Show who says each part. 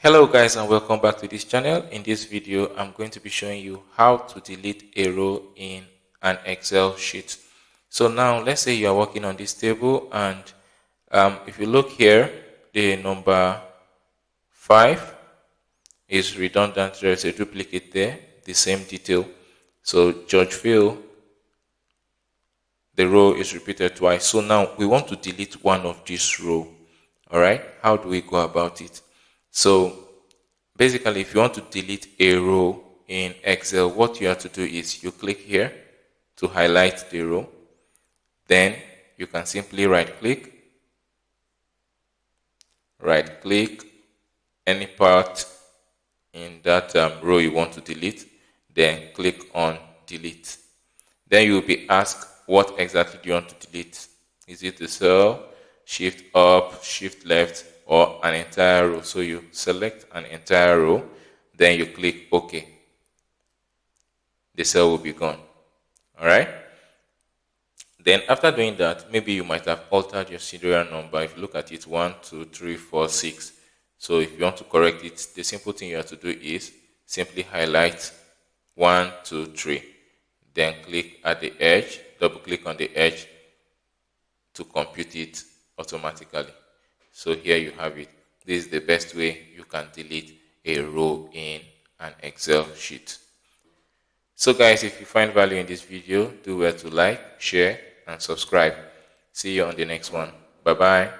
Speaker 1: Hello guys, and welcome back to this channel. In this video I'm going to be showing you how to delete a row in an Excel sheet. So now let's say you are working on this table, and if you look here, the number 5 is redundant. There is a duplicate there, the same detail. So George Phil, the row is repeated twice. So now we want to delete one of this row. All right, how do we go about it? So basically, if you want to delete a row in Excel, what you have to do is you click here to highlight the row. Then you can simply right click any part in that row you want to delete, then click on delete. Then you will be asked what exactly do you want to delete. Is it the cell, shift up, shift left, or an entire row? So you select an entire row, then you click OK. The cell will be gone. Alright? Then after doing that, maybe you might have altered your serial number. If you look at it, 1, 2, 3, 4, 6. So if you want to correct it, the simple thing you have to do is simply highlight 1, 2, 3. Then click at the edge, double click on the edge to compute it automatically. So here you have it. This is the best way you can delete a row in an Excel sheet. So guys, if you find value in this video, do well to like, share, and subscribe. See you on the next one. Bye bye.